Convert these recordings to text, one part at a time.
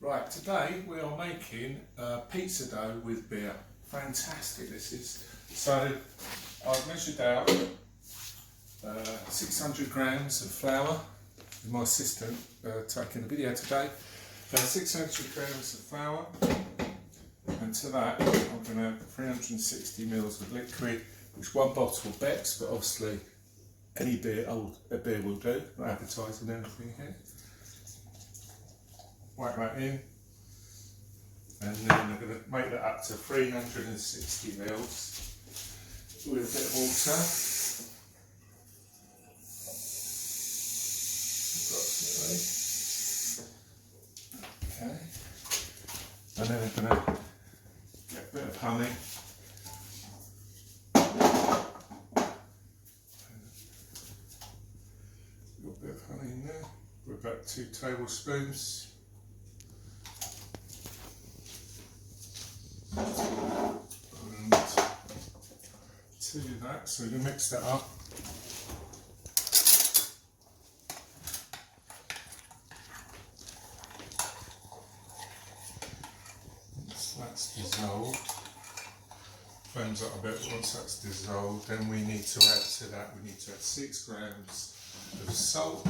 Right, today we are making pizza dough with beer. Fantastic this is. So I've measured out 600 grams of flour with my assistant taking the video today. 600 grams of flour, and to that I'm going to add 360 mils of liquid, which one bottle of Beck's, but obviously any beer, a beer will do, not advertising anything here. Whack that in, and then I'm going to make that up to 360 mils with a bit of water, approximately. Okay, and then I'm going to get a bit of honey. Got a bit of honey in there, with about 2 tablespoons. And to that, so we mix that up. Once that's dissolved, firms up a bit. Once that's dissolved, then we need to add to that, we need to add 6 grams of salt.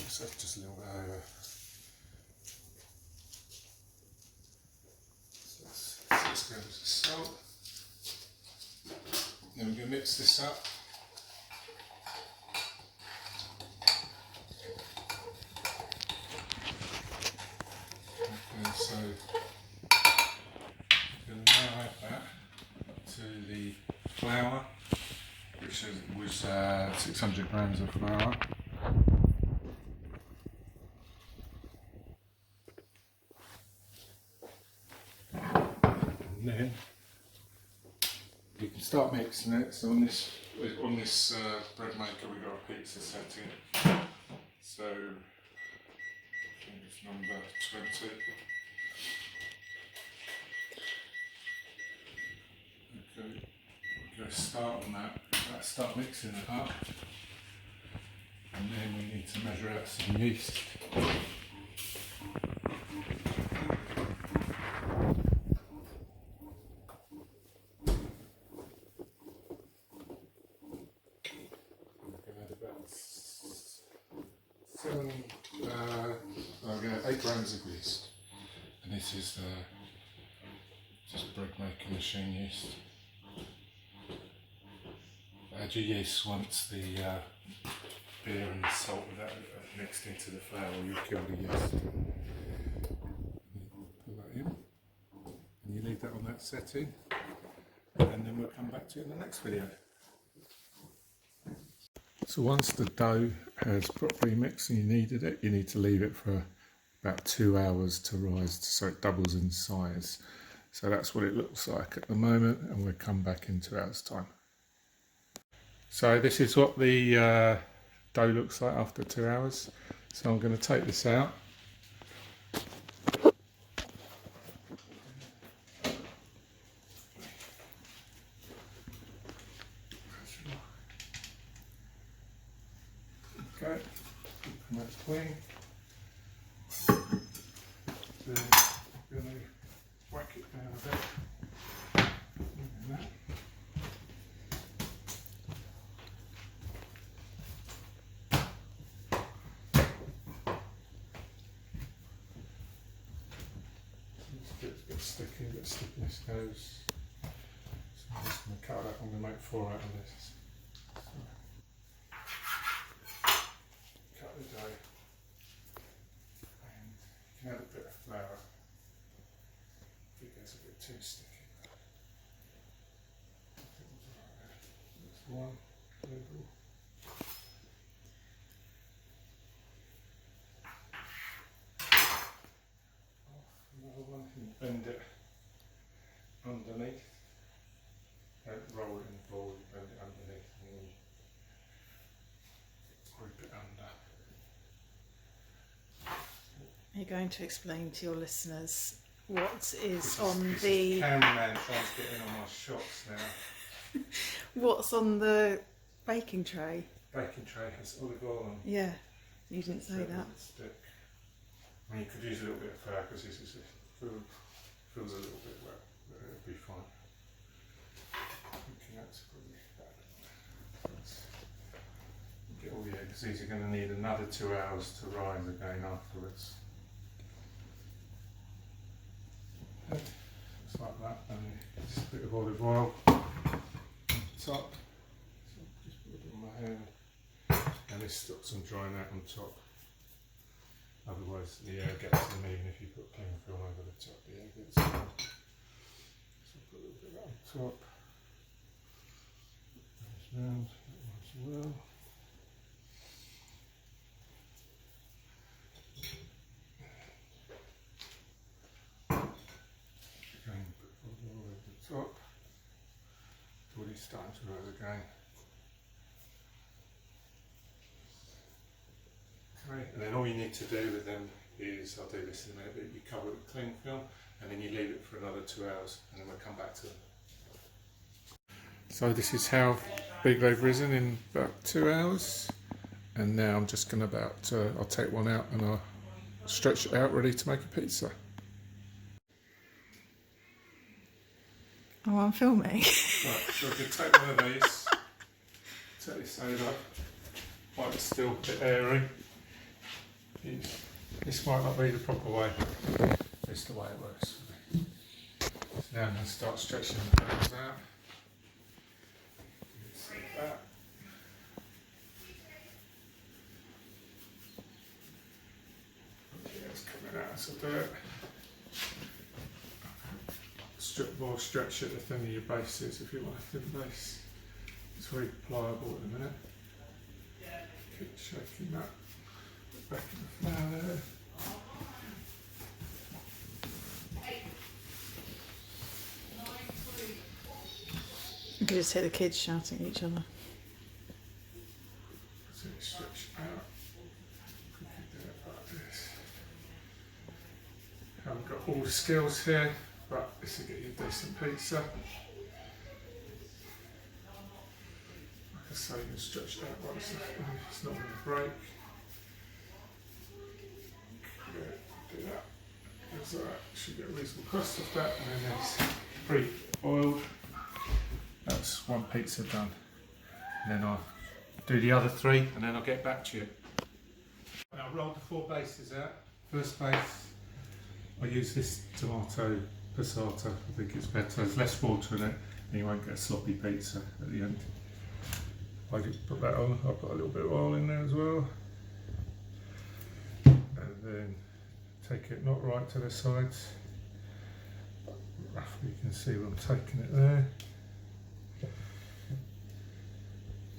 So just a little bit over. So that's 6 grams of salt. Then we're going to mix this up. Okay, so we're going to now add that to the flour, which was 600 grams of flour. And then you can start mixing it. So on this bread maker we've got a pizza setting. So I think it's number 20. Okay, we're going to start on that. Let's start mixing it up. And then we need to measure out some yeast. I'm going to add 8 grams of yeast, and this is just bread making machine yeast. Add your yeast once the beer and the salt are mixed into the flour, you'll kill the yeast. Put that in, and you leave that on that setting, and then we'll come back to it in the next video. So once the dough has properly mixed and you needed it, you need to leave it for about 2 hours to rise so it doubles in size. So that's what it looks like at the moment, and we'll come back in 2 hours time. So this is what the dough looks like after 2 hours. So I'm going to take this out. Okay, and that's clean. Then I'm going to whack it down a bit. Like that. It's a bit sticky, a bit of stickiness goes. So I'm just going to cut that. I'm going to make 4 out of this. Cut the dough, and you can add a bit of flour if it gets a bit too sticky. I think we'll do it like that. That's one level. Another one, and bend it underneath. Don't roll it in the ball, you bend it underneath and then group it under. Are you going to explain to your listeners what is on the... Cameraman trying to get in on my shots now. What's on the baking tray? Baking tray has olive oil on. Yeah, you didn't say that. Stick. I mean, you could use a little bit of flour because this feels a little bit wet, but it'll be fine. Okay, that's probably bad. Let's get all the eggs. These are going to need another 2 hours to rise again afterwards. Just like that, and just a bit of olive oil on top. So just put it on my hand, and this stops them drying out on top. Otherwise, the air gets them even if you put cling film over the top. The air gets them. So put a little bit of that on top. Goes round that one as well. Again, put olive oil over the top. It's already starting to rise again. Okay, and then all you need to do with them is, I'll do this in a minute, but you cover it with cling film and then you leave it for another 2 hours and then we'll come back to them. So this is how big they've risen in about 2 hours, and now I'm just going to I'll take one out and I'll stretch it out ready to make a pizza. Oh, I'm filming. Right, so if you take one of these, take this over, while it's still a bit airy. This might not be the proper way, it's the way it works. So now I'm going to start stretching the pedals out. Just like that. Okay, it's coming out as I do it. More stretch at the thinner your base is if you want a thin base. It's very pliable at the minute. Keep shaking that back in the flour there. You could just hear the kids shouting at each other. So you stretch out. Quickly do it like this. Haven't got all the skills here, but this will get you a decent pizza. Like I say, you can stretch it out right so it's not going to break. Do that. So that should get a reasonable crust of that, and then it's pre-oiled. That's one pizza done. And then I'll do the other 3, and then I'll get back to you. And I'll roll the 4 bases out. First base, I use this tomato passata. I think it's better. There's less water in it, and you won't get a sloppy pizza at the end. I just put that on. I'll put a little bit of oil in there as well, and then take it not right to the sides. Roughly, you can see where I'm taking it there.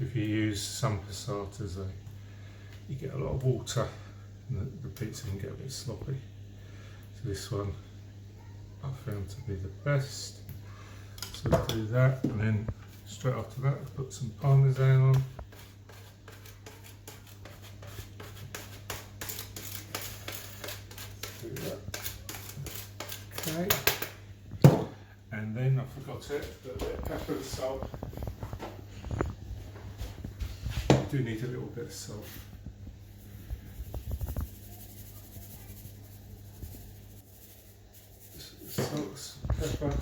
If you use some passatas, you get a lot of water, and the pizza can get a bit sloppy. So this one I found to be the best. So I'll do that, and then straight after that, I'll put some parmesan on. Do that. Okay. And then I forgot it, a bit of pepper and salt. I do need a little bit of salt. Salt, pepper.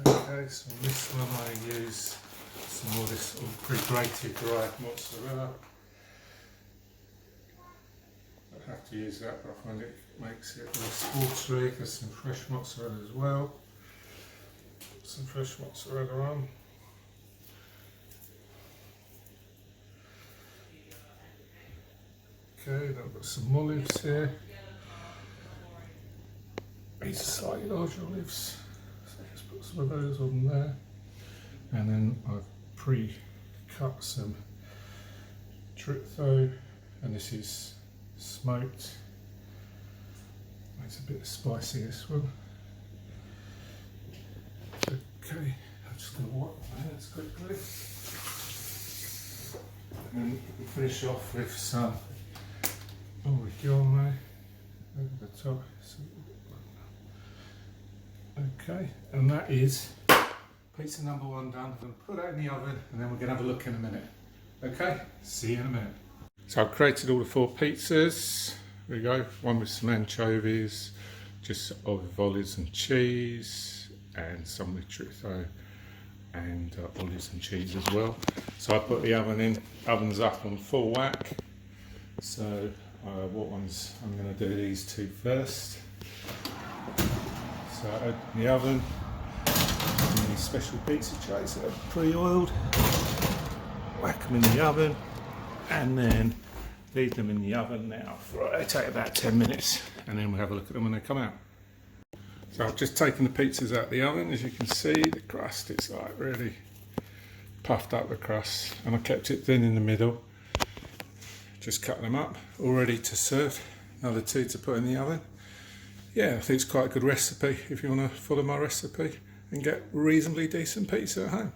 Okay, so on this one I use some more of this pre-grated dried mozzarella. I have to use that, but I find it makes it less watery. There's some fresh mozzarella as well. Put some fresh mozzarella on. Okay, then I've got some olives here. These are slightly larger olives, so just put some of those on there. And then I've pre-cut some chorizo, and this is smoked. Makes a bit spicy, this one. Okay, I'm just going to wipe my hands quickly. And we'll finish off with some origami over the top. Okay, and that is pizza number 1 done. I'm going to put that in the oven and then we're going to have a look in a minute. Okay, see you in a minute. So I've created all the 4 pizzas. There we go, one with some anchovies, just olive olives and cheese, and some with chorizo and olives and cheese as well. So I put the oven in, oven's up on full whack. So what ones, I'm going to do these 2 first. So I open the oven, in these special pizza trays that are pre-oiled, whack them in the oven, and then leave them in the oven now for, they take about 10 minutes, and then we'll have a look at them when they come out. So I've just taken the pizzas out of the oven. As you can see, the crust, it's like really puffed up, the crust, and I kept it thin in the middle. Just cut them up, all ready to serve. Another 2 to put in the oven. Yeah, I think it's quite a good recipe if you want to follow my recipe and get reasonably decent pizza at home.